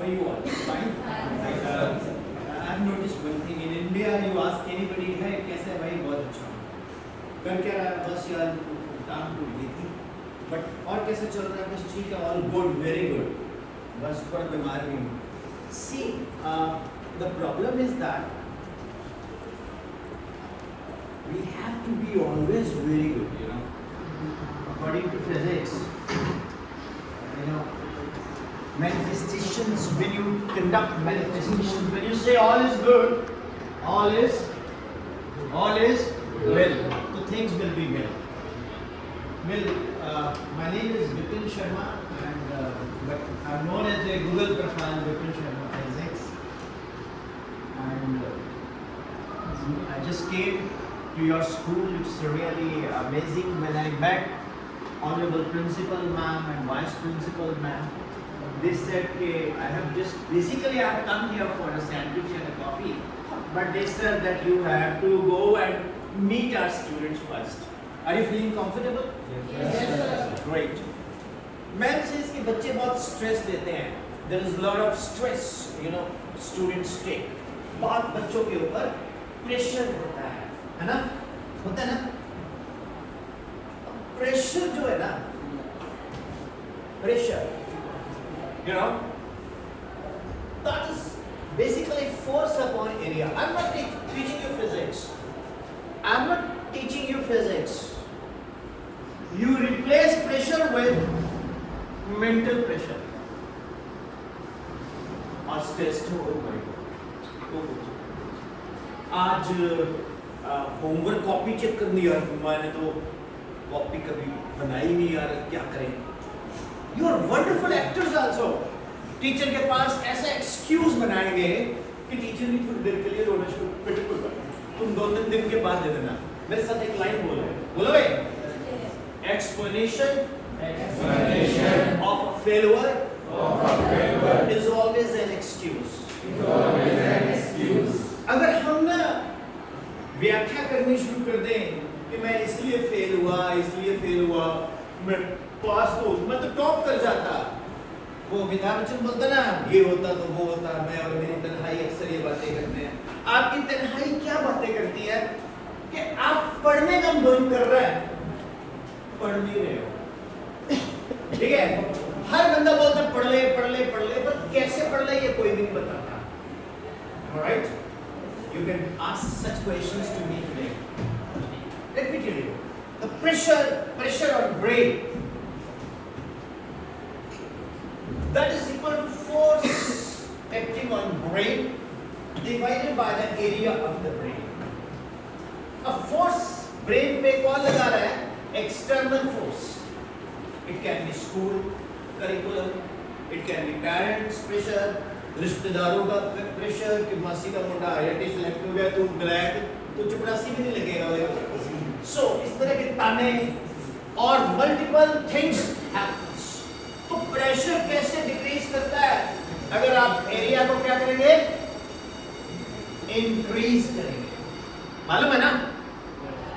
are you all? Fine. I've noticed one thing in India. You ask anybody, "Hey, कैसे है भाई?" बहुत अच्छा हूँ. कर क्या रहा है? बस यार टांग टूट गई थी. But और कैसे चल रहा है? बस ठीक है. All good, very good. बस पर बीमार भी हूँ. See, the problem is that we have to be always very good, you know. According to physics, you know, manifestations, when you conduct manifestations, when you say all is good, all is well, so things will be well. Well, my name is Vipin Sharma, and but I'm known as a Google profile Vipin Sharma Physics, and I just came to your school. It's really amazing when I met Honorable Principal Ma'am and Vice Principal Ma'am. They said, I have just basically I have come here for a sandwich and a coffee, but they said that you have to go and meet our students first. Are you feeling comfortable? Yes, sir. Great. Ma'am says कि बच्चे बहुत stress लेते हैं. There is a lot of stress, you know, students take. बहुत बच्चों के ऊपर pressure होता है ना? होता है ना? Pressure जो है ना, pressure, you know, that is basically force upon area. I'm not teaching you physics. I'm not teaching you physics. You replace pressure with mental pressure. और stress तो हो गई. आज होमवर्क कॉपी चेक करनी यार, मैंने तो कॉपी कभी बनाई नहीं यार, क्या करें? You are wonderful actors also. Teacher के पास ऐसा एक्सक्यूज बनाएंगे कि टीचर भी थोड़ी देर के लिए रोना शुरू बिल्कुल कर. तुम 2-3 दिन के बाद दे देना. मेरे साथ एक लाइन बोलो भाई. Explanation of a failure is always an excuse. अगर हम ना व्याख्या करनी शुरू कर दें कि मैं इसलिए फेल हुआ, मैं पास तो मैं तो टॉप कर जाता. वो अमिताभ बच्चन बोलता ना, ये होता तो वो होता, मैं और मेरी तन्हाई अक्सर ये बातें करते हैं. आपकी तन्हाई क्या बातें करती है कि आप पढ़ने का मन कर रहा है, पढ़ नहीं रहे हो. ठीक है, हर बंदा बोलता है पढ़ ले, पर कैसे पढ़ ले ये कोई भी नहीं बताता. Alright? You can ask such questions to me today. Let me tell you, the pressure on brain, that is equal to force acting on brain divided by the area of the brain. A force brain पे कौन लगा रहा है? External force. It can be school curriculum, it can be parents pressure, रिश्तेदारों का pressure कि मासी का मुंडा IIT सेलेक्ट हो गया, तू ब्लैक, तो चपरासी भी नहीं लगेगा. सो इस तरह के ताने और मल्टीपल थिंग्स हैपन्स. तो प्रेशर कैसे डिक्रीज करता है? अगर आप एरिया को क्या करेंगे? इंक्रीज करेंगे. मालूम है ना?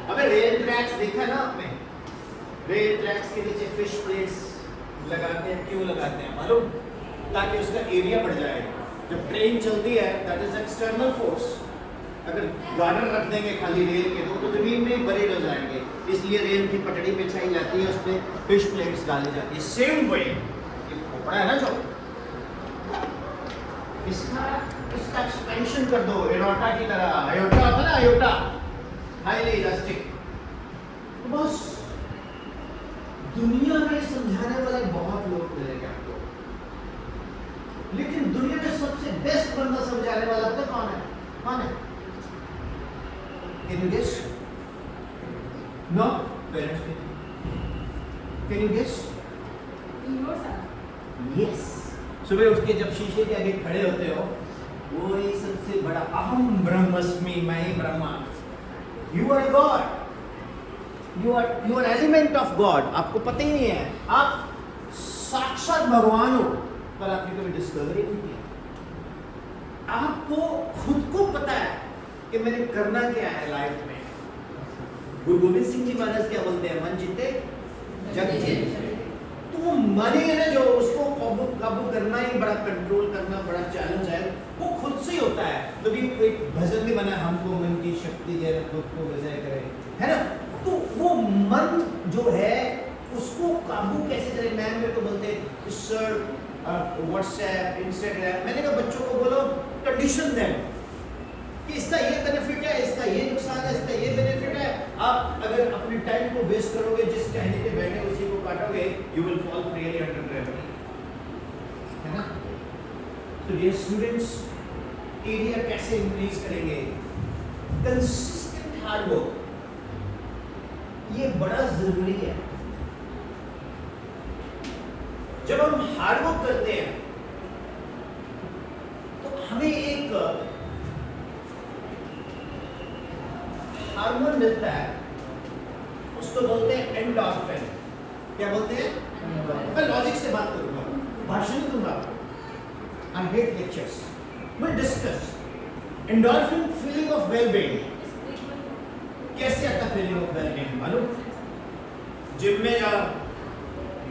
अबे रेल ट्रैक्स देखा ना आपने? रेल ट्रैक्स के नीचे फिश प्लेट्स लगाते हैं. क्यों लगाते हैं मालूम? ताकि उसका एरिया बढ़ जाएगा. जब ट्रेन चलती है, दैट इज एक्सटर्नल फोर्स. अगर गार्डन रख देंगे खाली रेल के तो जमीन में बरेड हो जाएंगे. इसलिए रेल की पटड़ी बिछाई जाती है, उसमें फिश प्लेट्स डाली जाती है. सेम वे ये खोपड़ा है ना, जो इसका एक्सपेंशन कर दो एरोटा की तरह. आयोटा होता ना, आयोटा, हाईली इलास्टिक. तो बस दुनिया में समझाने वाले बहुत लोग मिलेंगे आपको, लेकिन दुनिया में सबसे बेस्ट बंदा समझाने वाला पता कौन है? कौन है? Can you guess? No? Parents can you guess? Yes. सुबह उठ के जब शीशे के आगे खड़े होते हो, वो ही सबसे बड़ा अहम ब्रह्मस्मि, मैं ही Brahma. You are God. You are element of God. आपको पता ही नहीं है, आप साक्षात भगवान हो, पर आपने कभी डिस्कवरी नहीं किया. आपको खुद को पता है कि मैंने करना क्या है लाइफ में. गुरु गोविंद सिंह जी महाराज क्या बोलते हैं? मन जीते जग जीते. तो वो मन है ना जो उसको काबू करना ही बड़ा कंट्रोल करना बड़ा चैलेंज है, वो खुद से ही होता है। तो भी एक भजन भी बना, हमको मन की शक्ति दे खुद को विजय करे, है ना। तो वो मन जो है उसको काबू कैसे करें। मैम मेरे को बोलते सर व्हाट्सएप इंस्टाग्राम, मैंने कहा बच्चों को बोलो कंडीशन दें कि इसका ये बेनिफिट है, इसका ये नुकसान है, इसका ये बेनिफिट है। आप अगर अपने टाइम को वेस्ट करोगे, जिस टहनी पे बैठे उसी को काटोगे, you will fall really under gravity, है ना। तो ये स्टूडेंट्स एरिया कैसे इंक्रीज करेंगे, कंसिस्टेंट हार्ड वर्क, ये बड़ा जरूरी है। जब हम हार्ड वर्क करते हैं तो हमें एक हार्मोन मिलता है, उसको बोलते हैं एंडोर्फिन। क्या बोलते हैं? मैं लॉजिक से बात करूंगा, भाषण नहीं दूंगा आपको। आई हेट लेक्चर्स, मैं discuss endorphin feeling of wellbeing. कैसे आता फीलिंग ऑफ वेलबीइंग मालूम? जिम में या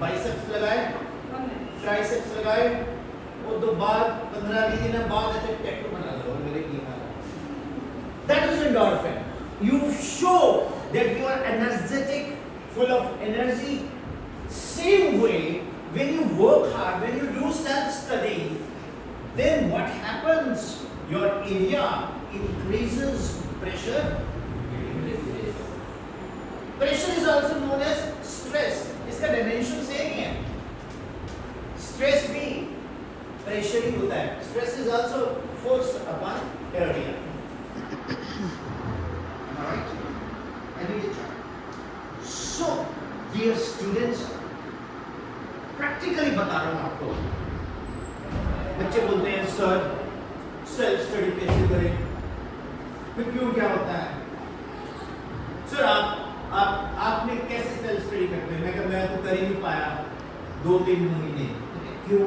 बाइसेप्स लगाए, ट्राइसेप्स लगाए, और तो बाद 15-20 दिन बाद ऐसे टैटू बना लो मेरे की हाल। That is endorphin. You show that you are energetic, full of energy. Same way, when you work hard, when you do self-study, then what happens? Your area increases, pressure increases. Pressure is also known as stress. इसका dimension same ही है। Stress भी pressure ही होता है। Stress is also force upon area. Alright, I need a chart. So, dear students, practically बता रहा हूँ आपको। बच्चे बोलते हैं सर सेल्फ स्टडी कैसे करें, फिर क्यों क्या होता है सर, आपने कैसे सेल्फ स्टडी करते हैं? मैं कहा मैं तो कर ही नहीं पाया 2-3 महीने। क्यों?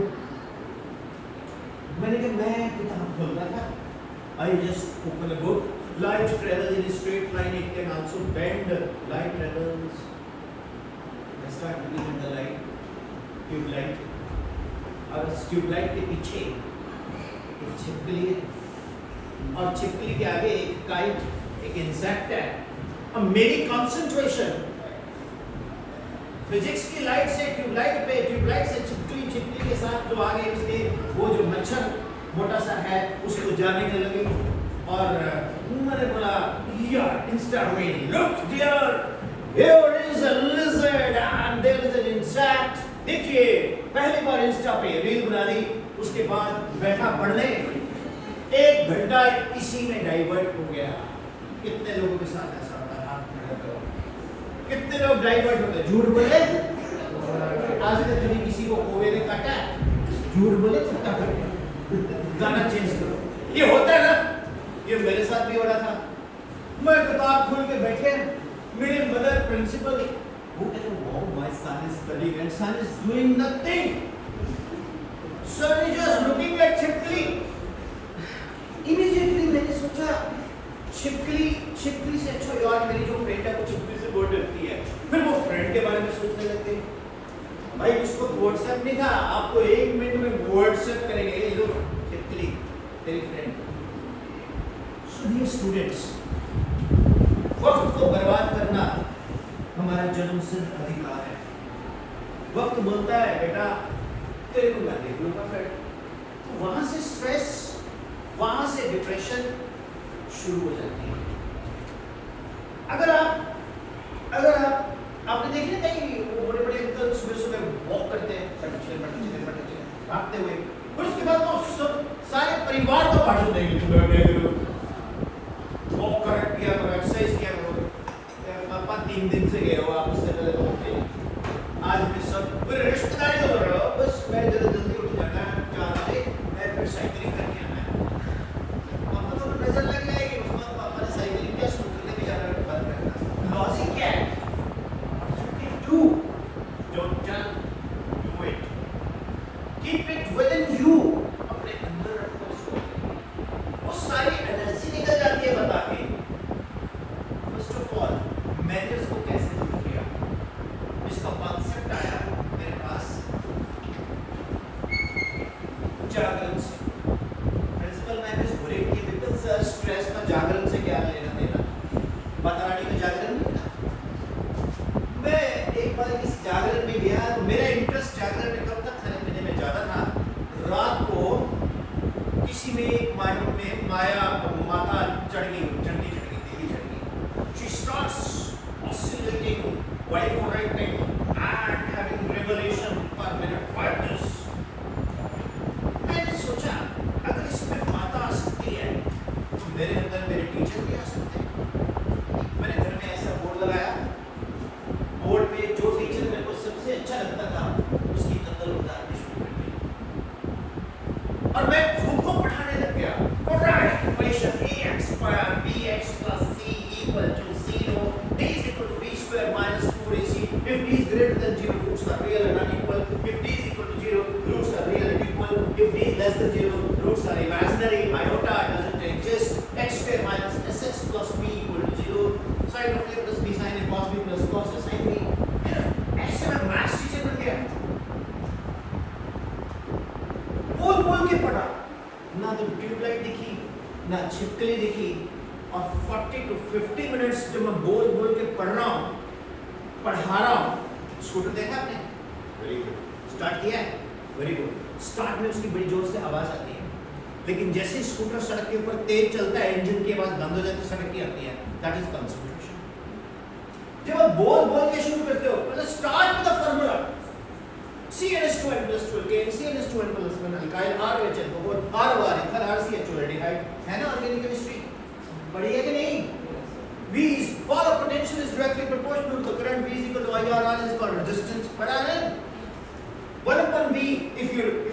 मैंने कहा मैं किताब खोल रहा था, I just open a book. Light travels in a straight line, it can also bend. Light travels. I start looking at the light, tube light. और इस ट्यूब लाइट के पीछे एक छिपकली है, और छिपकली के आगे एक काइट, एक इंसेक्ट है। और मेरी कंसंट्रेशन फिजिक्स की लाइट से ट्यूबलाइट से छिपकली के साथ जो आगे उसके वो जो मच्छर मोटा सा है उसको जाने के लगी। और मैंने बोला यार insta reel, look dear, here is a lizard and there is an insect. देखिए पहली बार इंस्टा पे रील बना दी, उसके बाद बैठा पढ़ने, 1 घंटा इसी में डाइवर्ट हो गया। कितने लोगों के साथ ऐसा होता है? हाथ खड़ा करो। कितने लोग डाइवर्ट होते? झूठ बोले आज तक कभी किसी को कोवे ने काटा? झूठ बोले चुपता कर, गाना चेंज करो। ये होता है ना, ये मेरे साथ भी हो रहा था। मैं किताब खोल के बैठे, मेरे मदर प्रिंसिपल वो कहते हैं wow my son is studying and son is doing nothing, son is just looking at छिपकली। इमीडिएटली मैंने सोचा छिपकली से अच्छा यार मेरी जो फ्रेंड है वो छिपकली से बहुत डरती है। फिर वो फ्रेंड के बारे में सोचने लगते, भाई उसको व्हाट्सएप नहीं था, आपको 1 मिनट में व्हाट्सएप करेंगे, ये लो छिपकली तेरी फ्रेंड। सो डियर स्टूडेंट्स, वक्त को बर्बाद करना हमारा जन्मसिद्ध अधिकार है। वक्त बोलता है बेटा तेरे को मैं देख लूंगा, फिर वहां से स्ट्रेस, वहां से डिप्रेशन शुरू हो जाती है। अगर आपने देखे कहीं वो बड़े अंकल सुबह वॉक करते हैं, पटचे भागते हुए, फिर उसके बाद वो सब सारे परिवार को भाषण देंगे, वॉक किया करो, एक्सरसाइज किया करो। पापा 3 दिन से गए हो, आप उससे पहले तो उठे, आज भी सब फिर रिश्तेदारी तो कर रहे हो, बस मैं जल्दी उठ जाना है 4 बजे, मैं फिर साइकिलिंग करके आना है। पापा तो नजर लग जाएगी, उसमें पापा ने साइकिलिंग क्या स्कूटर लेके जाना है, बंद करना। लॉजिक क्या है? Do don't do it. Keep it within you. अपने अंदर रखो इसको। वो सारी एनर्जी निकल जाती है बता के। First of all, मैंने उसको कैसे दूर किया? इसका कॉन्सेप्ट आया मेरे पास एक बार इस जागरण में गया तो मेरा इंटरेस्ट जागरण में कब तक खाने पीने में ज्यादा था। रात को किसी में एक मालूम में माया माता चढ़ गई, देवी चढ़ गई। She starts oscillating, vibrating and having revelation per minute like this. मैंने सोचा अगर इसमें माता आ सकती है तो मेरे अंदर मेरे टीचर भी आ सकते हैं। मैंने घर में ऐसा बोर्ड लगाया, बोर्ड पे जो टीचर मेरे को सबसे अच्छा लगता था उसकी कत्ल उतारनी शुरू कर दी और मैं खुद को पढ़ाने लग गया। Quadratic equation ax square bx plus c equal to 0, d is equal to b square minus 4ac, if d is greater than 0 roots are real and unequal, if d is equal to 0 roots are real and equal, if d is less than 0 roots are imaginary, iota doesn't exist, x square minus sx plus b equal to 0, sin of a plus b sin a cos b plus cos a sin b। ऐसे मैं maths teacher बन गया। बोल के पढ़ा, ना तो tubelight दिखी ना छिपकली दिखी और 40 to 50 मिनट्स जब मैं बोल के पढ़ रहा हूँ, पढ़ा रहा हूँ। स्कूटर देखा आपने? Very good. स्टार्ट किया है? Very good. स्टार्ट में उसकी बड़ी जोर से आवाज आती है, लेकिन जैसे स्कूटर सड़क के ऊपर तेज चलता है, इंजन की आवाज बंद हो जाती है, सड़क की आती है। That is concentration. जब आप बोल के शुरू करते हो, मतलब start with the formula CnH2n plus 12K, CnH2n plus 1 alkyl RHN को R ethyl RCHO aldehyde है ना ऑर्गेनिक केमिस्ट्री। बढ़िया कि नहीं? V is polar potential is directly proportional to the current, V is equal to IR, R is called resistance। पढ़ा है? 1 upon V, if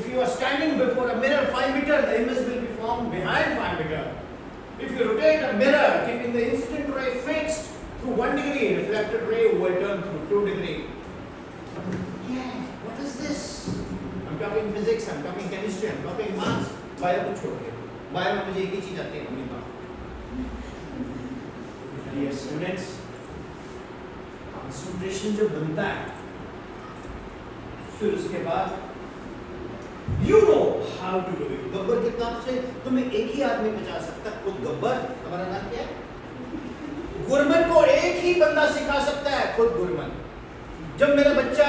you are standing before a mirror 5 meter, the image will be formed behind 5 meter. If you rotate a mirror, keeping the incident ray fixed through 1 degree, reflected ray will turn through 2 degree. Yeah, what is this? I'm talking physics, I'm talking chemistry, I'm talking maths। Bio को छोड़ के, bio में मुझे एक ही चीज आती है, अपनी बात। Dear students, concentration जो बनता है, फिर उसके बाद you know how to do it। Gabbar के किताब से तुम्हें एक ही आदमी बचा सकता है, खुद गब्बर। तुम्हारा नाम क्या है? गुरमन को एक ही बंदा सिखा सकता है, खुद गुरमन। जब मेरा बच्चा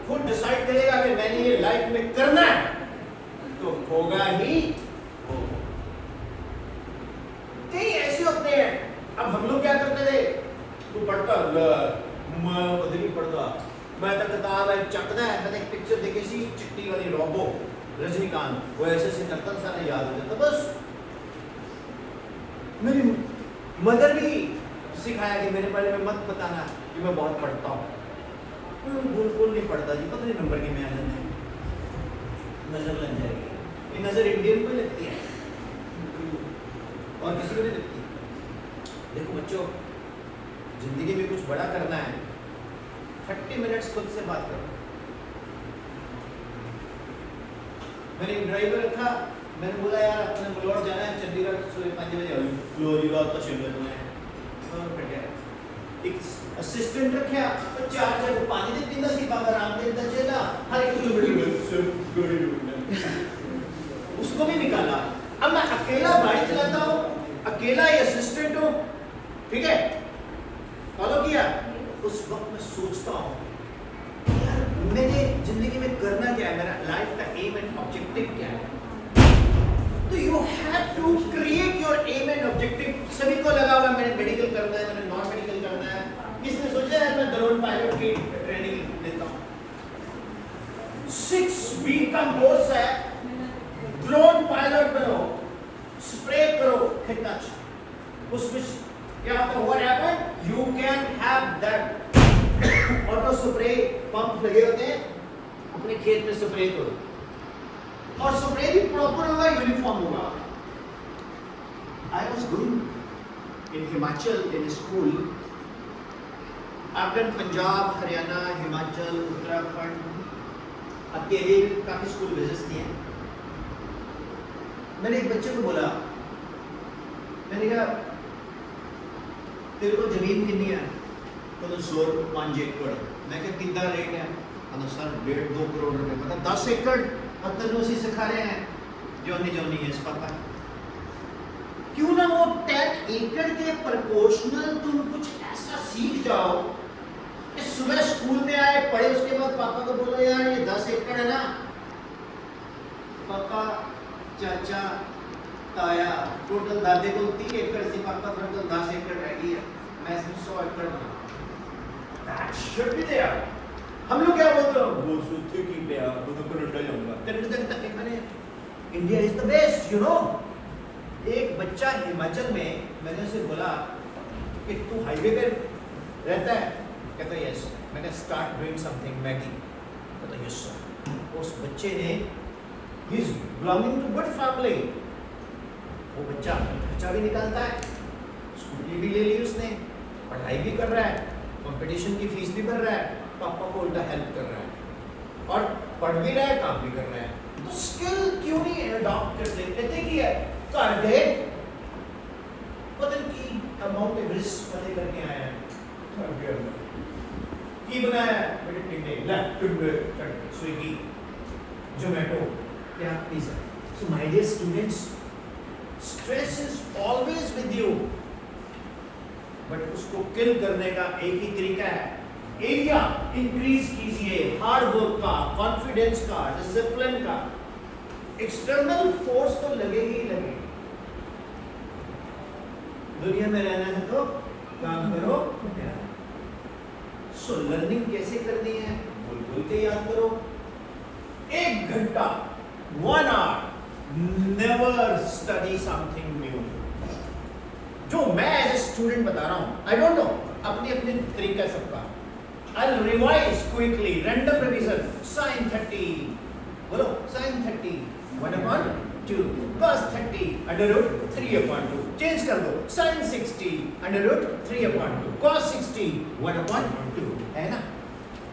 खुद डिसाइड करेगा कि मैंने ये लाइफ में करना है, तो होगा ही होगा। कई ऐसे होते हैं, अब हम लोग क्या करते थे, तू पढ़ता मैं पढ़ता, मैं तो किताब है चकदा है। मैंने एक पिक्चर देखी सी चिट्टी वाली रोबो रजनीकांत, वो ऐसे से करता सारा याद हो जाता। बस मेरी मदर भी सिखाया कि मेरे बारे में मत बताना कि मैं बहुत पढ़ता हूँ। बिल्कुल नहीं पढ़ता जी, पता नहीं नंबर की मैं आ जाते हैं, नजर लग जाएगी। ये नजर इंडियन को लगती है और किसी को नहीं लगती। देखो बच्चों, जिंदगी में कुछ बड़ा करना है, 30 मिनट्स खुद से बात करो। मैंने एक ड्राइवर रखा, मैंने बोला यार अपने मलोड़ जाना है, चंडीगढ़ सुबह 5 बजे लो जी बात तो शिमला में है। एक असिस्टेंट रखा, तो 4 जगह पानी दे पींदा सी, बाबा रामदेव दा चेला हर एक किलोमीटर उसको भी निकाला। अब मैं अकेला गाड़ी चलाता हूँ, अकेला ही असिस्टेंट हूँ, ठीक है, फॉलो किया। उस वक्त मैं सोचता हूँ यार मैंने जिंदगी में करना क्या है, मेरा लाइफ का एम एंड ऑब्जेक्टिव क्या है। तो you have to create your aim and objective. सभी को लगा हुआ मैंने मेडिकल करना है, मैंने नॉन मेडिकल करना है। किसने सोचा है मैं ड्रोन पायलट की ट्रेनिंग लेता हूँ। 6 वीक का कोर्स है, ड्रोन पायलट बनो, स्प्रे करो खिंचा। उसमें क्या होता है, what happened, you can have that auto spray pump लगे होते हैं, अपने खेत में स्प्रे करो और स्प्रे भी प्रॉपर होगा, यूनिफॉर्म होगा। I was going in Himachal in school. आपने पंजाब, हरियाणा, हिमाचल, उत्तराखंड आपके एरिया में काफी स्कूल विजिट्स किए हैं। मैंने एक बच्चे को बोला, मैंने कहा तेरे को जमीन कितनी है? तो 105 एकड़। मैं क्या कितना रेट है? तो सर 1.5-2 करोड़ रुपए। मतलब 10 एकड़ अब तक उसी सिखा रहे हैं, जोनी है इस पता। क्यों ना वो 10 एकड़ के प्रोपोर्शनल तुम कुछ ऐसा सीख जाओ कि सुबह स्कूल में आए, पढ़े उसके बाद पापा को बोलो यार ये 10 एकड़ है ना, पापा चाचा ताया टोटल दादे को 3 एकड़ से पापा टोटल 10 एकड़ रह गई है, मैं सिर्फ 100 एकड़ बना। That should be there. हम लोग क्या बोलते हैं, वो सोचते कि मैं वो तो कनाडा जाऊंगा, कनाडा तक मैंने India is the best, you know. एक बच्चा हिमाचल में, मैंने उसे बोला कि तू हाईवे पे रहता है, कहता है यस। मैंने स्टार्ट डूइंग समथिंग मैगी, कहता यस सर। उस बच्चे ने ही is belonging to good family, वो बच्चा खर्चा भी निकालता है, स्कूटी भी ले ली उसने, पढ़ाई भी कर रहा है, कंपटीशन की फीस भी भर रहा है, पापा को उल्टा हेल्प कर रहा है और पढ़ भी रहा है, काम भी कर रहा है। तो स्किल क्यों नहीं अडॉप्ट करते? कहते कि है कर दे, पता नहीं की अमाउंट एवरेस्ट वाले करके आया है, की बनाया है बड़े टिंडे लैपटॉप स्विगी जोमेटो क्या pizza. So my dear students, stress is always with you, but उसको किल करने का एक ही तरीका है, एरिया इंक्रीज कीजिए, हार्ड वर्क का, कॉन्फिडेंस का, डिसिप्लिन का। एक्सटर्नल फोर्स तो लगेगी ही लगेगी, दुनिया में रहना है तो काम करो। सो लर्निंग कैसे करनी है, बोल बोल के याद करो। 1 घंटा 1 hour never study something new. जो मैं एज ए स्टूडेंट बता रहा हूं, आई डोंट नो, अपनी अपनी तरीका सबका। I'll revise quickly, random revision, sin 30, बोलो sin 30, 1/2, cos 30, √3/2, चेंज कर दो, sin 60, √3/2, cos 60, 1/2, है ना?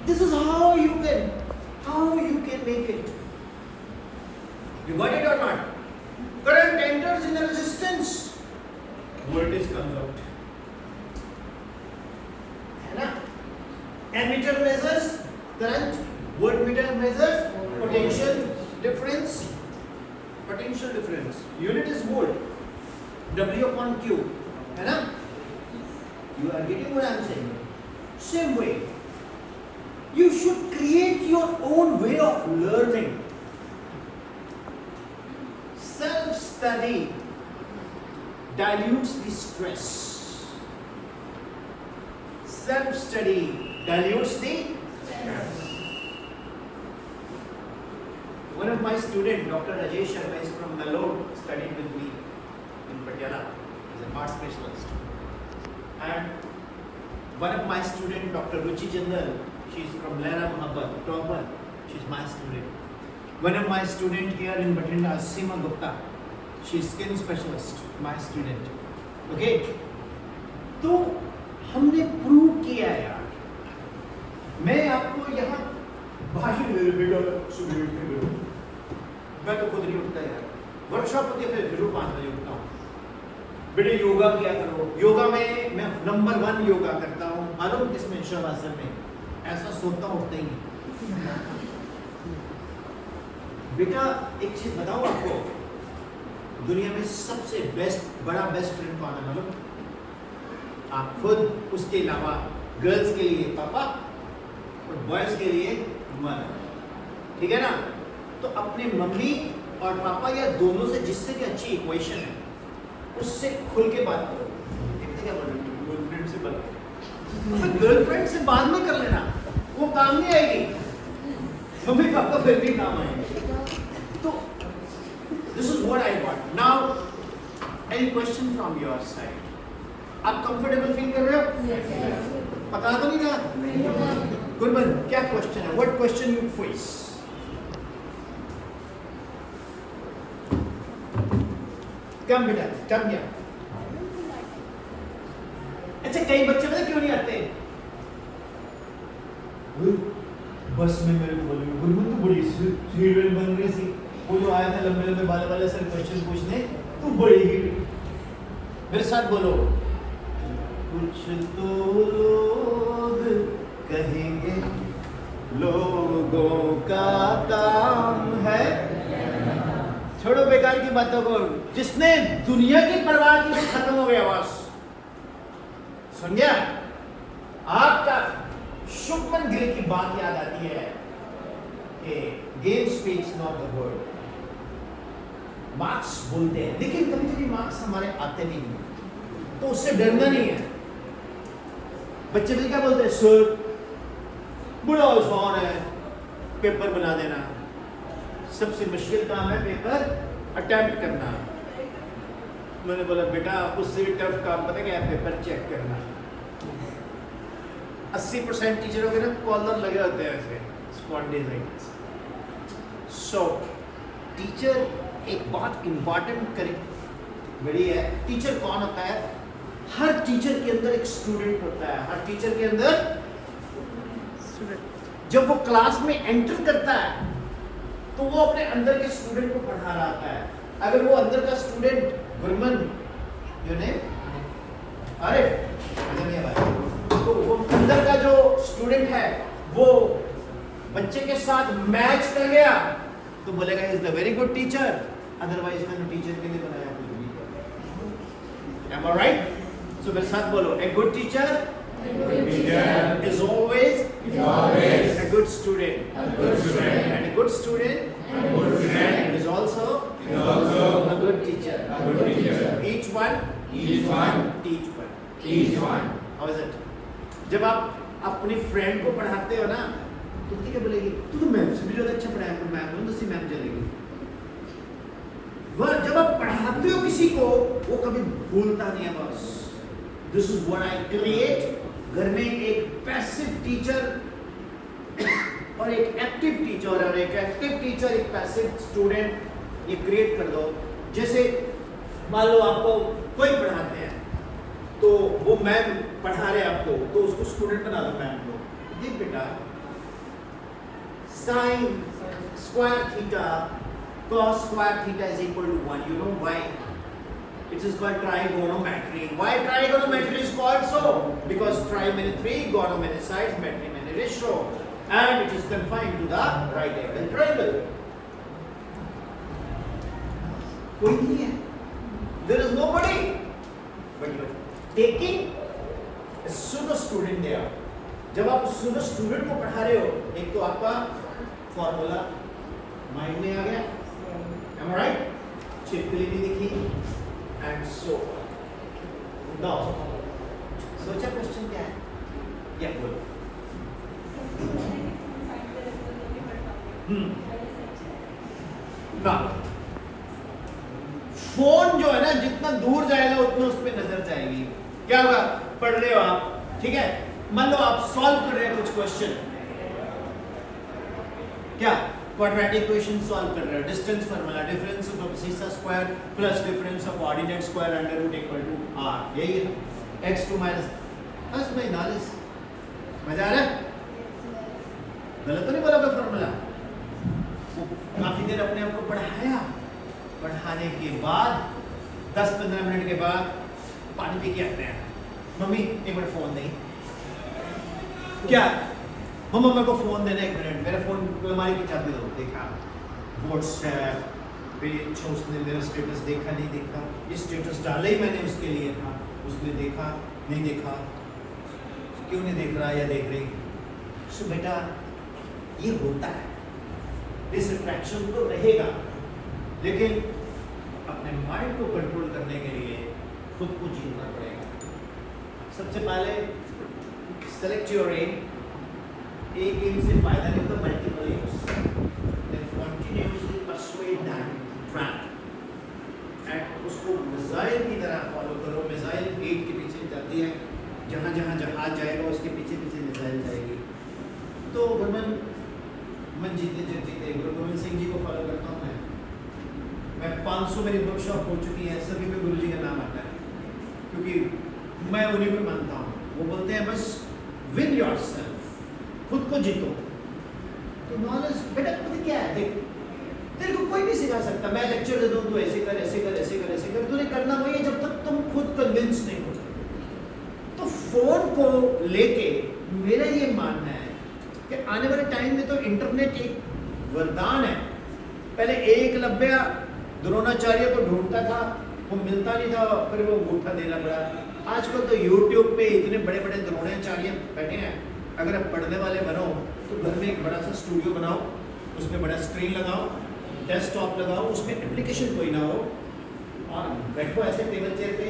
This is how you can make it. You got it or not? Current enters in a resistance, voltage comes out, है ना? Ammeter measures current, voltmeter measures potential difference. Potential difference. Unit is volt. W/Q. है ना? You are getting what I am saying. Same way, you should create your own way of learning. Self-study dilutes the stress. Self-study dilutes the stress. One of my students, Dr. Rajesh Sharma, is from Nallur, studied with me in Patiala. He's a heart specialist. And one of my students, Dr. Ruchi Jindal, she's from Lehra Mohabbat, topper. She's my student. One of my students here in Bathinda, Seema Gupta, she's skin specialist, my student. Okay? तो हमने prove किया यार। मैं आपको यहाँ भाषण दे बेटा सुबह उठ के बेटा, मैं तो खुद नहीं उठता यार, वर्कशॉप होती है फिर 5 बजे उठता हूँ। बेटे योगा किया करो, योगा में मैं नंबर 1 योगा करता हूँ, मालूम किसमें? शवासन में। ऐसा सोता उठता ही नहीं। बेटा एक चीज बताऊँ आपको, दुनिया में सबसे बड़ा बेस्ट फ्रेंड कौन है मालूम? आप खुद, उसके अलावा गर्ल्स के लिए पापा और बॉयज के लिए मदर, ठीक है ना? तो अपने मम्मी और पापा या दोनों से जिससे भी अच्छी इक्वेशन है उससे खुल के बात करो। क्या बोल रहे हो? गर्लफ्रेंड से बात करो, गर्लफ्रेंड से बाद में कर लेना, वो काम नहीं आएगी, मम्मी पापा फिर भी काम आएंगे। तो this is what I want. Now any question from your side? आप कंफर्टेबल फील कर रहे हो? पता तो नहीं ना? गुरबन, क्या क्वेश्चन है? What question you face? Come बेटा, कम क्या? अच्छा, कई बच्चे पता क्यों नहीं आते? बस में मेरे को बोले गुरबन तो बड़ी हीरोइन बन रही थी, वो जो आया था लंबे लंबे बाल वाले सर क्वेश्चन पूछने, तू बड़ी हीरोइन। मेरे साथ बोलो, कुछ तो लोग कहेंगे, लोगों का काम है। छोड़ो बेकार की बातों को, जिसने दुनिया की परवाह की वो खत्म हो गया बस। सुन गया? आपका शुभमन गॉर्डन ग्रे की बात याद आती है कि game speaks not the word. Marks बोलते हैं, लेकिन कभी कभी मार्क्स हमारे आते नहीं हैं, तो उससे डरना नहीं है। बच्चे भी क्या बोलते हैं, सर बड़ा आसान है, पेपर बना देना। सबसे मुश्किल काम है पेपर अटेम्प्ट करना। मैंने बोला बेटा उससे भी टफ काम पता क्या है, पेपर चेक करना। 80% टीचरों के ना कॉलर लगे होते हैं ऐसे स्पॉन्डिलाइटिस। सो टीचर एक बहुत इंपॉर्टेंट बड़ी है। टीचर कौन होता है? हर टीचर के अंदर एक स्टूडेंट होता है। हर टीचर के अंदर जब वो क्लास में एंटर करता है तो वो अपने अंदर के स्टूडेंट को पढ़ा रहा होता है। अगर वो अंदर का student Gurman your name Arif, तो वो अंदर का जो स्टूडेंट है वो बच्चे के साथ मैच कर गया तो बोलेगा is the very good teacher, otherwise मैंने टीचर के लिए बनाया। Am I right? So मेरे साथ बोलो, a good teacher is always a good student, and a good student is also a good teacher. Each one teach one. How is it? जब आप अपनी फ्रेंड को पढ़ाते हो ना तो क्या बोलेगी, तू तो मैम से भी ज्यादा अच्छा पढ़ाया, पर मैम कौन सी मैम चलेगी। वह जब आप पढ़ाते हो किसी को वो कभी भूलता नहीं है। बस this is what I create. घर में एक पैसिव टीचर और एक एक्टिव टीचर, और एक एक्टिव टीचर एक पैसिव स्टूडेंट ये क्रिएट कर दो। जैसे मान लो आपको कोई पढ़ाते हैं तो वो मैम पढ़ा रहे आपको, तो उसको स्टूडेंट बना दो मैम को। देख बेटा sine square theta cos square theta is equal to 1. You know why? It is called trigonometry. Why trigonometry is called so? Because tri many 3, gono many sides, metry many ratio, and it is confined to the right angle triangle. कोई नहीं है. There is nobody. But you are taking a pseudo student there. जब आप pseudo student को पढ़ा रहे हो, एक तो आपका फॉर्मूला माइंड में आ गया, am I right? छिपकली भी दिखी, and so now सोचा क्वेश्चन क्या है? या बोलो। ना फोन जो है ना जितना दूर जाएगा उतना उस पर नजर जाएगी। क्या होगा? पढ़ रहे हो आप, ठीक है, मान लो आप सॉल्व कर रहे हैं कुछ क्वेश्चन, क्या क्वाड्रेटिक इक्वेशन सॉल्व कर रहे हो, distance formula, difference of abscissa square plus difference of ordinate square under root equal to r, यही है x2 माइनस। बस भाई नॉलेज मजा आ रहा है? गलत तो नहीं बोला फार्मूला? काफी देर अपने आप को पढ़ाया, पढ़ाने के बाद 10-15 मिनट के बाद पानी पी के आते हैं, मम्मी एक मिनट फोन नहीं, क्या मम्मा मेरे को फोन देना, एक मिनट मेरा फोन अलमारी की चाबी दो। देखा व्हाट्सएप पे उसने मेरा स्टेटस देखा नहीं देखा, ये स्टेटस डाला ही मैंने उसके लिए था, उसने देखा नहीं देखा, क्यों नहीं देख रहा या देख रही। सो बेटा ये होता है, डिस्ट्रैक्शन तो रहेगा, लेकिन अपने माइंड को कंट्रोल करने के लिए खुद को जीतना पड़ेगा। सबसे पहले सेलेक्ट योर एम। एक एम से फायदा नहीं होता, multiple aims. Then continuously persuade that track and उसको मिसाइल की तरह फॉलो करो। मिसाइल गेट के पीछे जाती है, जहाँ जहाँ जहाज जाएगा उसके पीछे पीछे मिसाइल जाएगी। तो गुरमन मन जीते जग जीते, गुरु गोविंद सिंह जी को फॉलो करता हूँ मैं 500 मेरी वर्कशॉप हो चुकी है, सभी में गुरु जी का नाम आता है, क्योंकि मैं उन्हीं में मानता हूँ। वो बोलते हैं बस विन योरसेल्फ, खुद को जीतो। तो नॉलेज बेटा पता क्या है, देख तेरे को कोई नहीं सिखा सकता। मैं लेक्चर दे दूं तू ऐसे कर ऐसे कर ऐसे कर ऐसे कर, तूने करना वही है जब तक तुम खुद कन्विंस नहीं हो। तो फोन को लेके मेरा ये मानना है कि आने वाले टाइम में तो इंटरनेट एक वरदान है। पहले एकलव्य द्रोणाचार्य को ढूंढता था, वो मिलता नहीं था, फिर वो अंगूठा देना पड़ा। आजकल तो यूट्यूब पे इतने बड़े बड़े द्रोणाचार्य बैठे हैं, अगर आप पढ़ने वाले बनो तो घर में एक बड़ा सा स्टूडियो बनाओ, उसमें बड़ा स्क्रीन लगाओ, डेस्कटॉप लगाओ, उसमें एप्लीकेशन कोई ना हो, और बैठो ऐसे टेबल चेयर पे,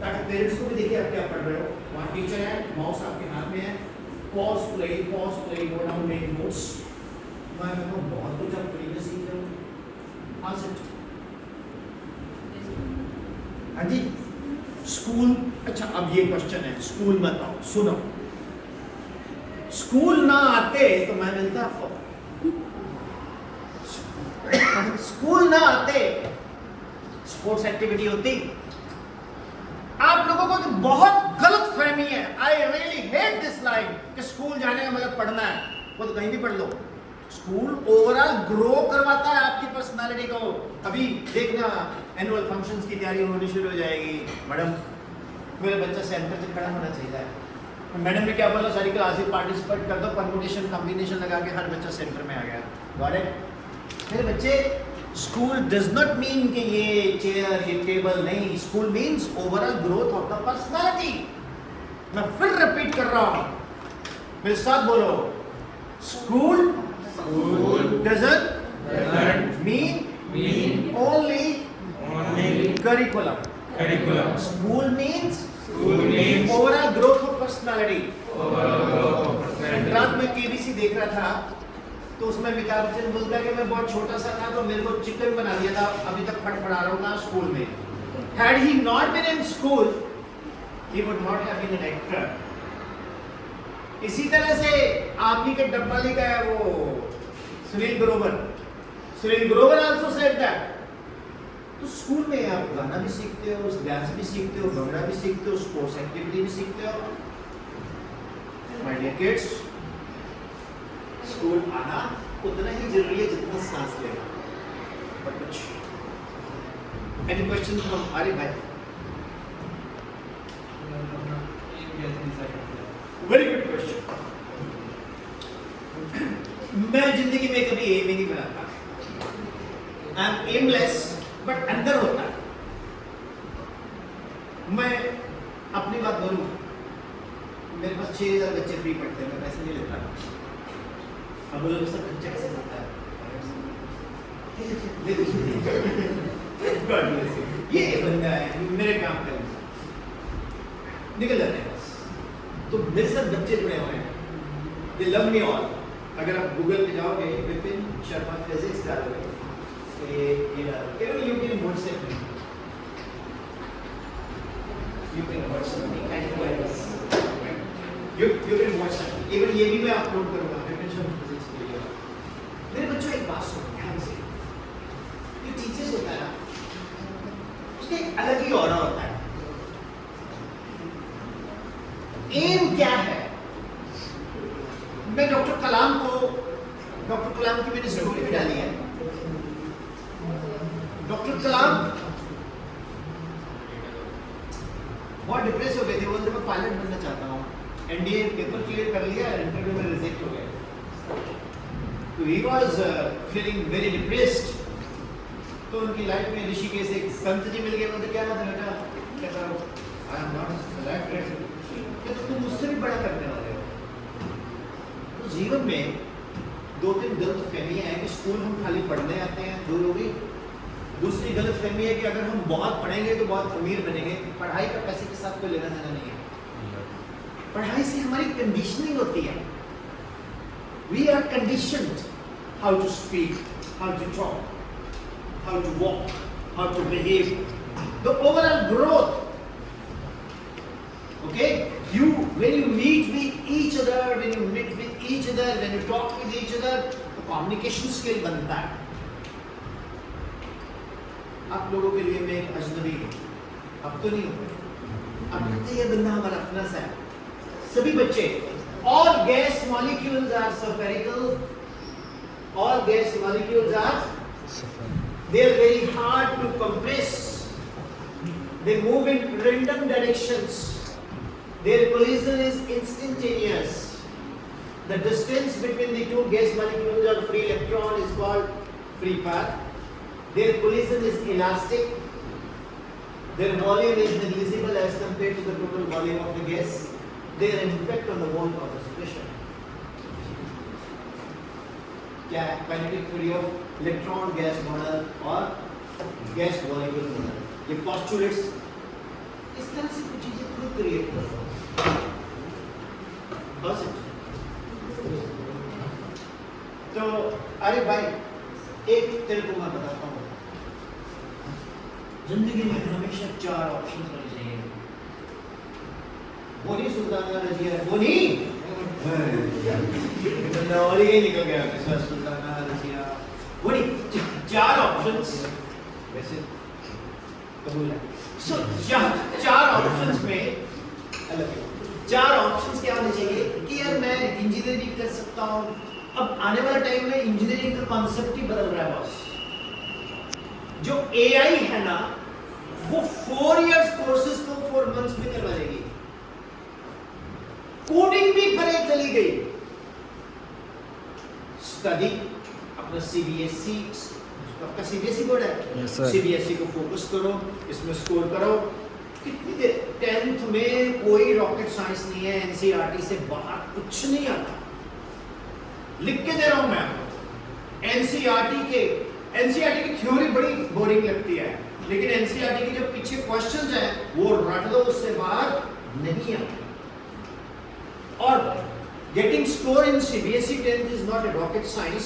ताकि पेरेंट्स को भी देखिए आप क्या पढ़ रहे हो। वहाँ टीचर है, माउस आपके हाथ में है, pause play, note down, make notes. मैं बहुत कुछ आप फ्री में सीख रहे हो। हाँ सर, हाँ जी। स्कूल, अच्छा अब ये क्वेश्चन है, स्कूल मत आओ, सुनो, स्कूल ना आते तो मैं मिलता आपको। स्कूल ना आते स्पोर्ट्स एक्टिविटी होती। आप लोगों को तो बहुत गलत फहमी है, I really hate this line, कि स्कूल जाने का मतलब पढ़ना है। वो तो कहीं भी पढ़ लो। स्कूल ओवरऑल ग्रो करवाता है आपकी पर्सनालिटी को। अभी देखना एनुअल फंक्शंस की तैयारी होनी शुरू हो जाएगी। मैडम, मेरा बच्चा सेंटर से खड़ा होना चाहिए। मैडम ने क्या बोला, सारी क्लासेस पार्टिसिपेट कर दो, परमुटेशन कॉम्बिनेशन लगा के हर बच्चा सेंटर में आ गया। Got it? मेरे बच्चे, स्कूल डज नॉट मीन कि ये चेयर, ये टेबल, नहीं। School means overall growth of the personality. मैं फिर रिपीट कर रहा हूं, मेरे साथ बोलो, school doesn't mean only curriculum. School means overall growth of personality. रात में केबीसी देख रहा था, तो उसमें अमिताभ बच्चन बोलता है कि मैं बहुत छोटा सा था तो मेरे को चिकन बना दिया था, अभी तक फटफड़ा रहा हूँ ना स्कूल में। Had he not been in school, he would not have been an actor. इसी तरह से आप ही के डब्बा लिखा है वो Sunil Grover also said that. तो स्कूल में आप गाना भी सीखते हो, डांस भी सीखते हो, भंगड़ा भी सीखते हो, स्पोर्ट्स एक्टिविटी भी सीखते हो। माय डियर किड्स, स्कूल आना उतना ही जरूरी है जितना सांस लेना। बट कुछ एनी क्वेश्चन फ्रॉम आरिफ भाई? Very good question. मैं जिंदगी में कभी एम ही नहीं बनाता। आई एम एमलेस, बट अंदर होता है। मैं अपनी बात बोलूं, मेरे पास 6000 बच्चे फ्री पढ़ते हैं, मैं पैसे नहीं लेता। अब बोलो सब बच्चा कैसे पढ़ता है? ये बंदा है, मेरे काम पे निकल जाते हैं बस। तो मेरे साथ बच्चे जुड़े हुए हैं, दे लव मी ऑल। अगर आप गूगल पे जाओगे, विपिन शर्मा फिजिक्स डालोगे, you can WhatsApp me. You can WhatsApp me anyways. You can WhatsApp me. Even ये भी मैं अपलोड करूँगा विपिन शर्मा फिजिक्स के लिए। मेरे बच्चों एक बात सुनो ध्यान से, जो टीचर्स होता है ना, उसका एक अलग ही ऑरा होता है। एम क्या है? मैं डॉक्टर कलाम की मैंने स्टोरी भी डाली है। डॉक्टर कलाम बहुत डिप्रेस हो गए थे, बोलते मैं पायलट बनना चाहता हूँ। एनडीए पेपर क्लियर कर लिया, इंटरव्यू में रिजेक्ट हो गए, तो he was feeling very depressed. तो उनकी लाइफ में ऋषिकेश एक संत जी मिल गए। बोलते क्या बात है बेटा? कहता आई एम नॉट सिलेक्टेड। कहते तुम मुझसे भी बड़ा करने वाले हो। तो जीवन में 2-3 गलत फहमियाँ हैं कि स्कूल हम खाली पढ़ने आते हैं, दूर होगी। दूसरी गलत फहमी है कि अगर हम बहुत पढ़ेंगे तो बहुत अमीर बनेंगे। पढ़ाई का पैसे के साथ कोई लेना देना नहीं है। पढ़ाई से हमारी कंडीशनिंग होती है। We are conditioned how to speak, how to talk, how to walk, how to behave, the overall growth. Okay, when you meet with each other, when you talk with each other, तो communication skill बनता है। आप लोगों के लिए मैं एक अजनबी हूँ, अब तो नहीं हूँ, अब तो ये बंदा हमारा अपना सा है। सभी बच्चे, all gas molecules are spherical, all gas molecules are, they are very hard to compress, they move in random directions. Their collision is instantaneous. The distance between the two gas molecules or free electron is called free path. Their collision is elastic. Their volume is negligible as compared to the total volume of the gas. Their impact on the wall of the situation. क्या है, kinetic theory of electron gas model और gas molecule model, ये postulates इस तरह से कुछ चीजें खुद क्रिएट करता हूँ बस। तो अरे भाई एक तेरे को मैं बताता हूँ, जिंदगी में हमेशा 4 ऑप्शन होने चाहिए। वो नहीं सुल्ताना रजिया, वो नहीं और ये निकल गया सुल्ताना रजिया, वो नहीं, 4 ऑप्शंस वैसे कबूल है। सो 4 ऑप्शंस में अलग 4 ऑप्शंस क्या होने चाहिए कि यार मैं इंजीनियरिंग कर सकता हूँ। अब आने वाला टाइम में इंजीनियरिंग का कॉन्सेप्ट ही बदल रहा है बॉस। जो एआई है ना वो 4 इयर्स कोर्सेज को 4 मंथ्स में करवा देगी। कोडिंग भी परे चली गई। स्टडी अपना सीबीएसई, आपका सीबीएसई बोर्ड है, सीबीएसई को फोकस करो, इसमें स्कोर करो। कितनी देर 10th में कोई रॉकेट साइंस नहीं है, एनसीईआरटी से बाहर कुछ नहीं आता। लिख के दे रहा हूं मैं आपको, एनसीईआरटी की थ्योरी बड़ी बोरिंग लगती है, लेकिन एनसीईआरटी के जो पीछे क्वेश्चंस हैं वो रट दो, उससे बाहर नहीं आते। और getting score in CBSE 10th is not a rocket science,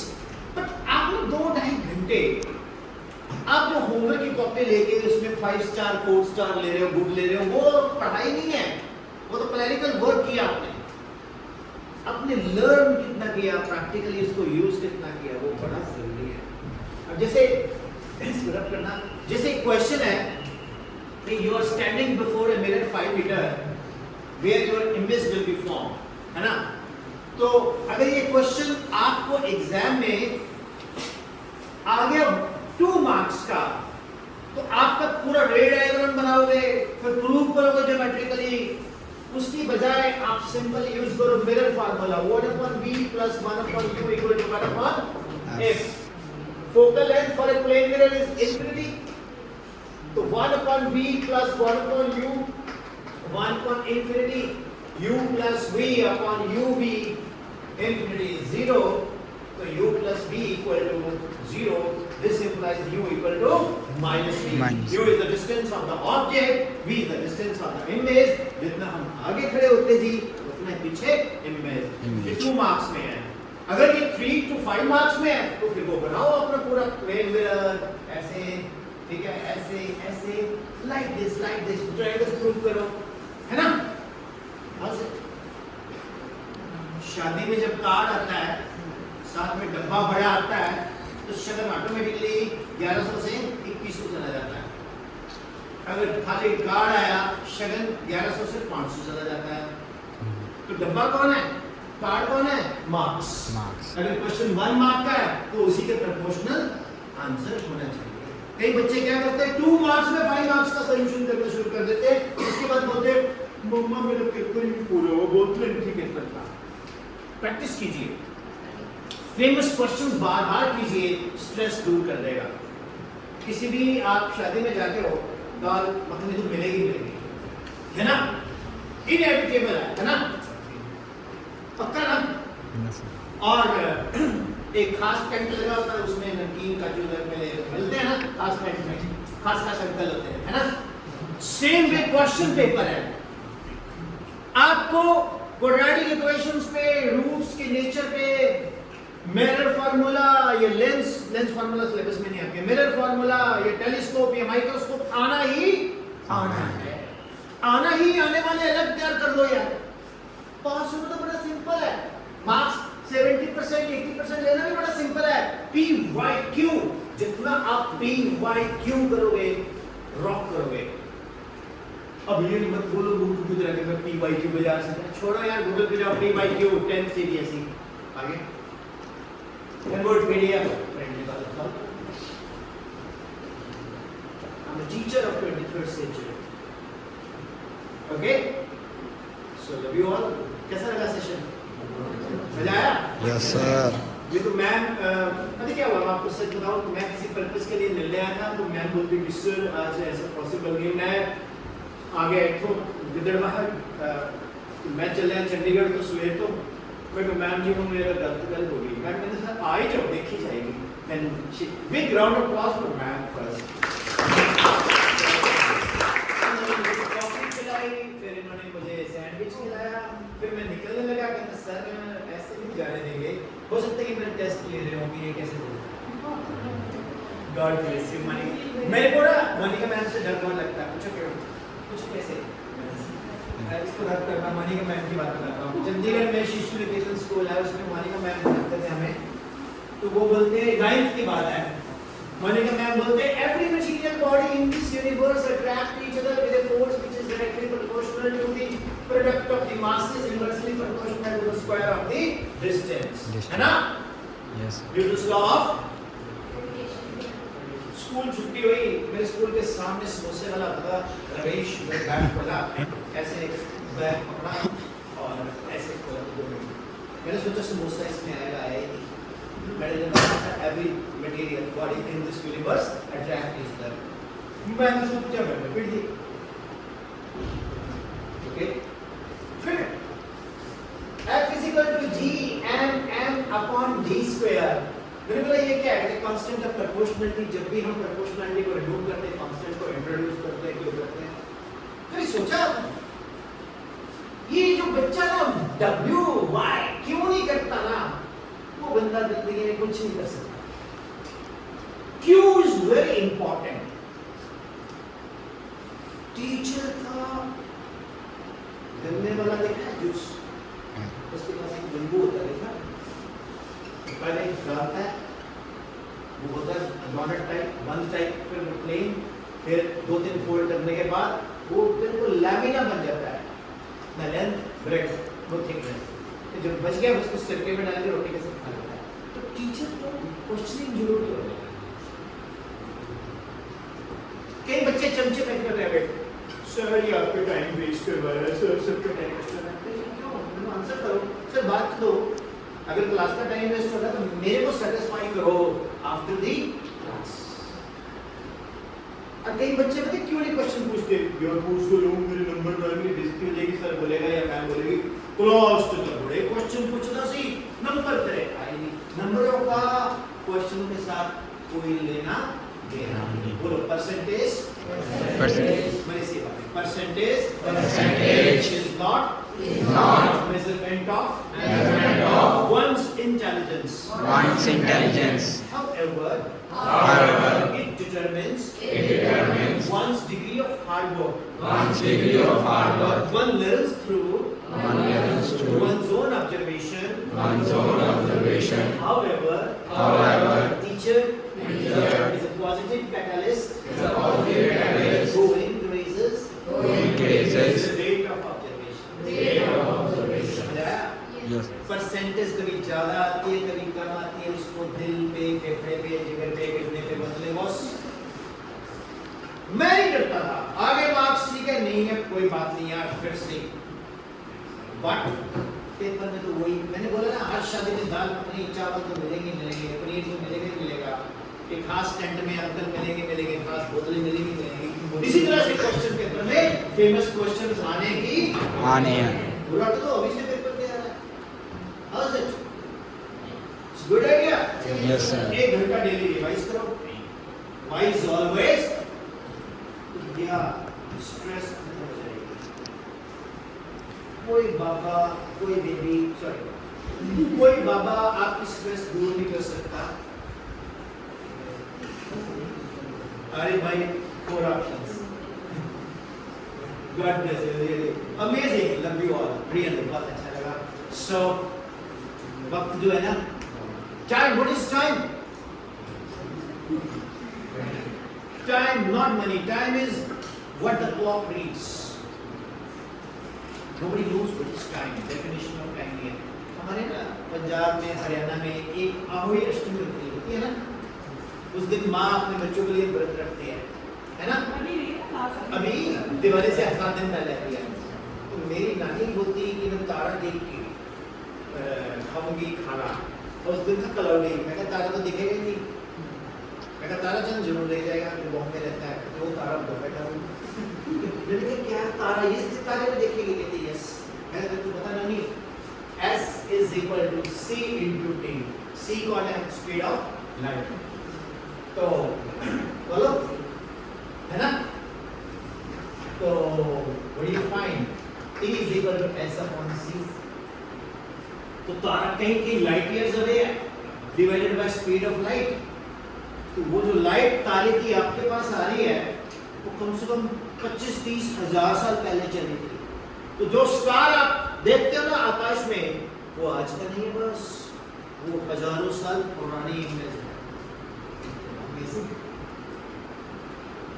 but आपने 2-2.5 घंटे आप जो होमवर्क की कॉपी लेके उसमें 5 स्टार 4 स्टार ले रहे हो, गुड ले रहे हो, वो पढ़ाई नहीं है, वो तो क्लरिकल वर्क किया आपने लर्न कितना किया, प्रैक्टिकली इसको यूज कितना किया, वो बड़ा जरूरी है। अब जैसे रब करना, जैसे क्वेश्चन है कि you are standing before a mirror 5 metre where your image will be form, है ना। तो अगर ये क्वेश्चन आपको एग्जाम में आ गया 2 मार्क्स का, तो आपका पूरा रे डायग्राम बनाओगे, फिर प्रूव करोगे ज्योमेट्रिकली। उसकी बजाय आप सिंपल यूज करो mirror formula, 1/b + 1/u = 1/f। Focal length for a plane mirror is infinity, तो 1/b + 1/u 1/infinity, u + v /ub infinity is 0, so u + v = 0. This implies u = -v. U is the distance of the object, v is the distance of the image. जितना हम आगे खड़े होते जी उतना पीछे image. ये 2 marks में है। अगर ये 3 to 5 मार्क्स में है तो फिर वो बनाओ अपना पूरा प्लेन मिरर ऐसे, ठीक है, ऐसे ऐसे, लाइक दिस ट्रायंगल प्रूव करो, है ना। बस शादी में जब कार्ड आता है साथ में डब्बा बड़ा आता है तो शगन ऑटोमेटिकली 1100 से 2100 चला जाता है। अगर खाली कार्ड आया शगन 1100 से 500 चला जाता है। तो डब्बा कौन है, कार्ड कौन है, मार्क्स। अगर क्वेश्चन 1 मार्क का है तो उसी के प्रोपोर्शनल आंसर होना चाहिए। कई बच्चे क्या करते हैं 2 मार्क्स में 5 मार्क्स का सॉल्यूशन करना शुरू कर देते हैं, उसके बाद बोलते हैं मम्मा मेरा पेपर ही पूरा हुआ, बोलते हैं ठीक है करता। प्रैक्टिस कीजिए, फेमस क्वेश्चंस बार-बार कीजिए, स्ट्रेस दूर कर देगा। किसी भी आप शादी में जाते हो दाल मखनी तो मिलेगी, है ना, इनएविटेबल है ना, पक्का ना। और एक खास पेंट लगा होता है उसमें नमकीन काजू मिलते हैं ना, खास पेंट में खास अंकल होते हैं, है ना। सेम वे क्वेश्चन पेपर है, आपको क्वाड्रेटिक इक्वेशंस पे, रूट्स के नेचर पे, मिरर फार्मूला, ये लेंस फार्मूला सिलेबस में नहीं आते, मिरर फार्मूला, ये टेलीस्कोप, ये माइक्रोस्कोप आना ही है, आना ही आने वाले अलग तैयार कर लो यार। पास होना तो बड़ा सिंपल है, मार्क्स 70% 80% लेना भी बड़ा सिंपल है। PYQ, जितना आप PYQ करोगे रॉक करोगे। अब ये मत बोलो गूगल पे मैं PYQ बजा सकता, छोड़ो यार, गूगल पे जाओ PYQ 10 CBSE आगे convert PDF friendly वाला। I'm a teacher of 23rd century. Okay? So love you all. कैसा लगा सेशन? मजा आया? Yes sir. ये तो मैम पता क्या हुआ, मैं आपको सच बताऊं, मैं किसी पर्पस के लिए मिलने आया था तो मैम बोलती कि सर आज ऐसा पॉसिबल नहीं, मैं आ गया तो गिदड़बाहर, मैं चले चंडीगढ़ तो सवेर तो मैं मैम जी को मेरा गलत हो गई, मैम मैंने सर आ ही जाओ, देखी जाएगी। And big round of applause for ma'am first. Coffee पिलाई, फिर इन्होंने मुझे सैंडविच खिलाया, फिर मैं निकलने लगा, कहता सर ऐसे नहीं जाने देंगे, हो सकता है कि मेरा टेस्ट ले रहे हो कि ये कैसे हो। God bless you money. मेरे को ना मोनिका मैम से डर बहुत लगता है, पूछो क्यों, कुछ कैसे इसको रद्द करना। मोनिका मैम की बात कर रहा हूँ, चंडीगढ़ में शिशु निकेतन स्कूल है, उसमें मोनिका मैम पढ़ाते थे हमें, तो वो बोलते हैं 9th की बात है, मोनिका मैम बोलते हैं every material body in this universe attract each other with a force which is directly proportional to the product of the masses inversely proportional to the square of the distance, है ना? Yes. Due to law of school छुट्टी हुई, मेरे school के सामने समोसे वाला था रमेश, मेरे बैग खोला, ऐसे बैग पकड़ा और ऐसे खोला तो मैंने सोचा समोसा इसमें आएगा, आया ही नहीं। मैंने जब सोचा every material body in this universe attract is the, मैंने सोचा मैंने फिर दी, ओके, फिर F is equal to G m upon D square। मैंने बोला ये क्या है, कांस्टेंट ऑफ प्रोपोर्शनलिटी। जब भी हम प्रोपोर्शनलिटी को रिमूव करते हैं, कांस्टेंट को इंट्रोड्यूस करते हैं, क्यों करते हैं? तो सोचा ये जो बच्चा ना W Y क्यों नहीं करता ना, वो बंदा जिंदगी में कुछ नहीं कर सकता। Q is very important. Teacher था, गन्ने वाला देखा है जूस, उसके पास एक नींबू होता है, देखा पहले डालता है, वो होता है डोनट टाइप, बंद टाइप, फिर वो प्लेन, फिर 2-3 फोल्ड करने के बाद वो बिल्कुल लैमिना बन जाता है, ना लेंथ ब्रेड वो थिकनेस। तो जब बच गया उसको सिरके में डाल के रोटी के साथ खा लेता है। तो टीचर को क्वेश्चनिंग जरूर करो। कई बच्चे चमचे में कर रहे हैं, सर ये आपका टाइम वेस्ट कर रहा है, सर सबका टाइम वेस्ट कर रहा है, क्यों आंसर करो, सर बात दो। अगर क्लास का टाइम वेस्ट हो रहा है तो मेरे को सेटिस्फाई करो आफ्टर दी क्लास। और कई बच्चे पता क्यों नहीं क्वेश्चन पूछते, यार पूछ तो लूं, मेरे नंबर पर मेरी बेइज्जती हो जाएगी, सर बोलेगा या मैम बोलेगी, क्लास तो कर बड़े क्वेश्चन पूछना सी, नंबर करे आई नहीं। नंबरों का क्वेश्चन के साथ कोई लेना देना नहीं। बोलो परसेंटेज, मेरे से बात है, percentage is not measurement of one's intelligence. However, it determines one's degree of hard work. One learns through one's own observation. However, teacher is a positive catalyst who increases the rate of observation. Percentage कभी ज्यादा आती है, कभी कम आती है, उसको दिल पे, फेफड़े पे, जिगर पे, किडनी पे बदले बॉस। मैं नहीं करता था, आगे मार्क्स ठीक है नहीं है कोई बात नहीं यार, फिर से बट पेपर में तो वही मैंने बोला ना, हर शादी में दाल मखनी चावल तो मिलेंगे, पनीर तो मिलेगा, एक खास टेंट में अंकल मिलेंगे, खास बोतलें मिलेंगी। इसी तरह से क्वेश्चन पेपर में फेमस क्वेश्चंस आने हैं। पूरा तो अभी से पेपर दे रहा है। How is it? It's good idea. Yes sir. 1 घंटा डेली रिवाइज करो। Why is always? स्ट्रेस खत्म हो जाएगी। कोई बाबा आपकी स्ट्रेस दूर नहीं कर सकता। अरे भाई 4 options. God bless you, really amazing, love you all, really बहुत अच्छा लगा। So वक्त जो है ना, time, what is time? Time, not money. Time is what the clock reads. Nobody knows what is time. Definition of time है। हमारे ना पंजाब में, हरियाणा में एक आहोई अष्टमी होती है ना, उस दिन माँ अपने बच्चों के लिए व्रत रखती है ना? अभी दिवाली से 7 दिन पहले आती है। तो मेरी नानी बोलती है कि मैं तारा देख के खाऊंगी खाना, और उस दिन तक क्लाउडी। मैं कहा तारा तो दिखेगा ही नहीं। मैं कहा तारा चंद जरूर ले जाएगा, जो बॉम्बे रहता है, जो तारा तो बैठा हूँ। मैंने कहा क्या तारा इस तारे में देखेगी? कहती यस। मैंने कहा तू बता नानी, s is equal to c into t. c कौन है? Speed of light. तो बोलो, है ना? तो what do you find? t is equal to s upon c। तो तारा कहीं लाइट ईयर्स अवे है divided by speed of light. तो वो जो लाइट तारे की आपके पास आ रही है वो कम से कम 25-30 हजार साल पहले चली थी। तो जो स्टार आप देखते हो ना आकाश में, वो आज का नहीं है, बस वो हजारों साल पुरानी इमेज है।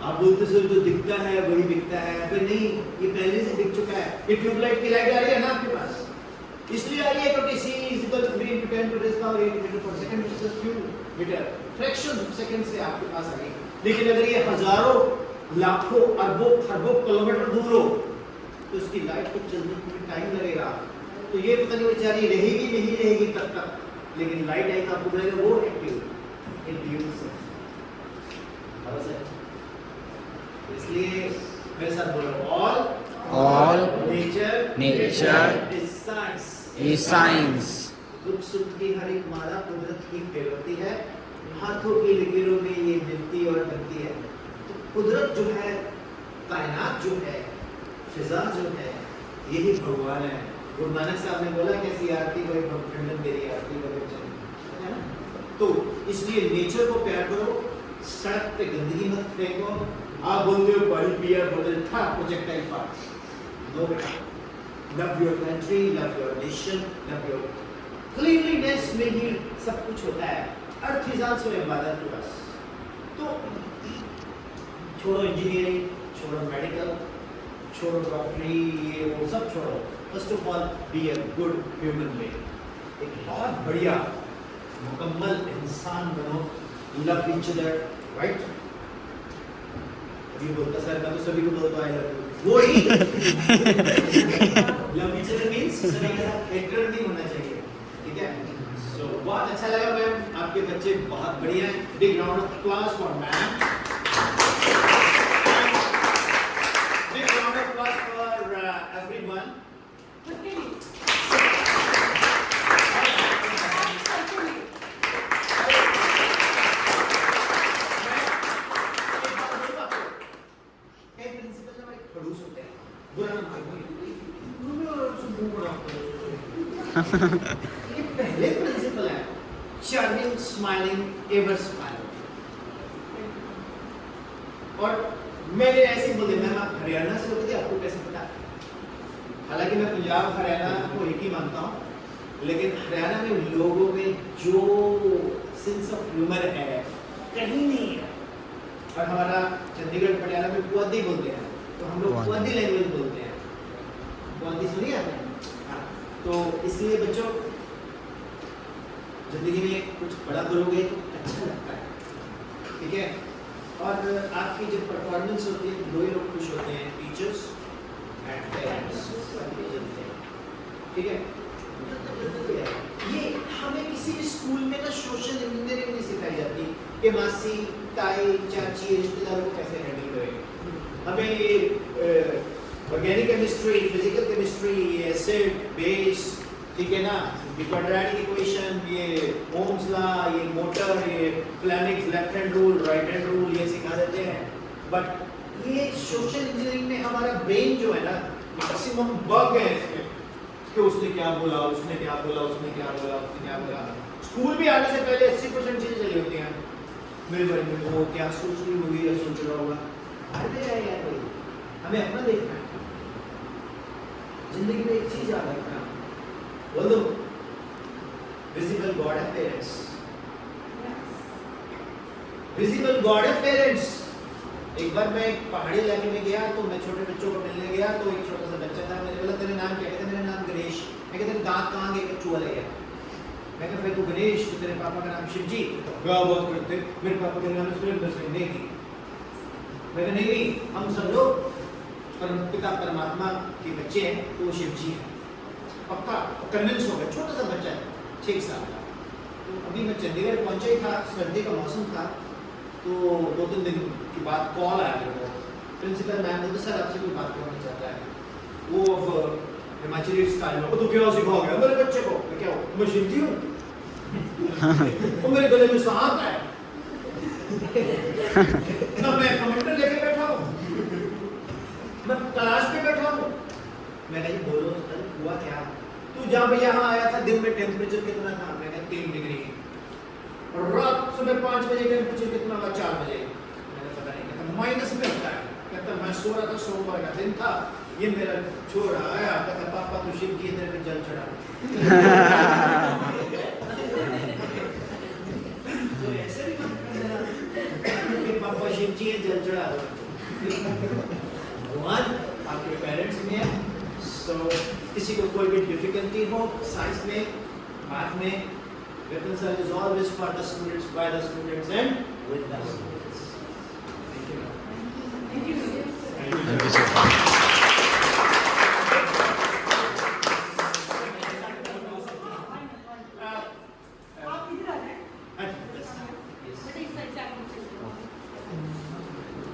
आप बोलते सर जो दिखता है वही दिखता है, फिर नहीं, ये पहले से दिख चुका है। ये ट्यूबलाइट की लाइट आ रही है ना आपके पास, इसलिए आ रही है क्योंकि c is equal to 3 into 10 to the power 8 metre पर second, which is few metre, fraction of second से आपके पास आ गई। लेकिन अगर ये हजारों लाखों अरबों खरबों किलोमीटर दूर हो तो इसकी लाइट को चलने में टाइम लगेगा। तो ये पता नहीं बेचारी रहेगी नहीं रहेगी तब तक, लेकिन लाइट आई तो आपको मिलेगा वो एक्टिव से। इसलिए मेरे साथ बोलो, ऑल नेचर इज साइंस। दुख सुख की हर एक माला कुदरत की खेल होती है, हाथों की लकीरों में ये मिलती और बनती है। तो कुदरत जो है, कायनात जो है, फिजा जो है, यही भगवान है। गुरु नानक साहब ने बोला कैसी आरती कोई खंडन तेरी आरती का बच्चन, है ना? तो इसलिए नेचर को प्यार करो, सड़क पे गंदगी मत फेंको। आप बोलते हो पानी पिया बदल था प्रोजेक्टाइल पार्ट्स, नो बेटा। Love your country, love your nation, love your cleanliness में ही सब कुछ होता है। अर्थ इज आल्सो इबादत टू अस। तो छोड़ो इंजीनियरिंग, छोड़ो मेडिकल, छोड़ो डॉक्टरी, ये वो सब छोड़ो। First of all be a good human being, एक बहुत बढ़िया मुकम्मल इंसान बनो। Love each other, right? ये बोलता सर मैं तो सभी को बोलता आई लव यू, वो ही लव ईच अदर मींस सभी के साथ हेटरेट नहीं होना चाहिए, ठीक है? सो बहुत अच्छा लगा मैम, आपके बच्चे बहुत बढ़िया हैं। Big round of applause for ma'am, big round of applause for everyone. ये पहले प्रिंसिपल है, चार्मिंग, स्माइलिंग, एवर स्माइलिंग। और मैंने ऐसे बोले मैम आप हरियाणा से होते थे, आपको कैसे पता? हालांकि मैं पंजाब हरियाणा को एक ही मानता हूँ, लेकिन हरियाणा में लोगों में जो सेंस ऑफ ह्यूमर है कहीं नहीं है। और हमारा चंडीगढ़ पटियाला में पुआधी बोलते हैं, तो हम लोग पुआधी लैंग्वेज बोलते हैं। पुआधी सुनिए आपने? तो इसलिए बच्चों जिंदगी में कुछ बड़ा करोगे तो अच्छा लगता है, ठीक है? और आपकी जब परफॉर्मेंस होती है दो ही लोग खुश होते हैं, टीचर्स एंड पेरेंट्स, ठीक है? ये हमें किसी भी स्कूल में ना सोशल इंजीनियरिंग नहीं सिखाई जाती कि मासी ताई चाची रिश्तेदारों को कैसे हैंडल करें। हमें organic chemistry, physical chemistry, acid base, ठीक है ना, ये क्वाड्रेटिक इक्वेशन, ये ओम्स लॉ, ये मोटर, ये Fleming's left hand rule, right hand rule, ये सिखा देते हैं। बट ये सोशल इंजीनियरिंग में हमारा ब्रेन जो है ना, मैक्सिमम बग है इसमें कि उसने क्या बोला, उसने क्या बोला, उसने क्या बोला, उसने क्या बोला। स्कूल भी आने से पहले 80% चीजें चली होती हैं। मेरे बारे में वो क्या सोच रही होगी या सोच रहा होगा, अरे यार भाई हमें अपना देखना है। जिंदगी में एक चीज याद रखना, बोल दो, विजिबल गॉड है पेरेंट्स, विजिबल गॉड है पेरेंट्स। एक बार मैं एक पहाड़ी इलाके में गया तो मैं छोटे बच्चों को मिलने गया, तो एक छोटा सा बच्चा था, मैंने बोला तेरे नाम क्या? कहता मेरा नाम गणेश। मैं कहता तेरे दांत कहाँ गए? चूहा ले गया। मैं कहता फिर तू गणेश, तो तेरे पापा का नाम शिव जी? क्या बात करते, मेरे पापा का नाम सुरेंद्र सिंह। मैं कहता नहीं, हम सब लोग पिता परमात्मा के बच्चे हैं, तो वो शिव जी है, पक्का कन्विंस हो गया। छोटा सा बच्चा है, 6 साल का। तो अभी मैं चंडीगढ़ पहुंचा ही था, सर्दी का मौसम था, तो 2-3 दिन के बाद कॉल आया मेरे को, प्रिंसिपल मैम बोलते सर आपसे कोई बात करना चाहता है। वो हिमाचली स्टाइल में, वो तो क्या सिखाओगे मेरे बच्चे को? मैं क्या हूँ, मैं शिव जी हूँ? वो मेरे गले में सांप है ना, मैं कमेंटर लेके बैठा हूँ, मैं तलाश पे बैठा हूँ। मैं कहा बोलो अरे हुआ क्या? तू जब यहाँ आया था दिन में टेम्परेचर कितना था? मैं कहा 3 डिग्री। और रात सुबह 5 बजे टेम्परेचर कितना हुआ? 4 बजे। मैंने पता नहीं, कहता माइनस में होता है। कहता मैं सो रहा था, सोमवार का दिन था, ये मेरा छोरा आया, कहता पापा तू शिव जी इधर पे जल चढ़ा। तो ऐसे भी मत करना कि पापा शिव जी जल चढ़ा दो। भगवान आपके पेरेंट्स में है। सो किसी को कोई भी डिफिकल्टी हो साइंस में, मैथ में, reconcile is always for the students, by the students and with the students. Thank you. Thank you.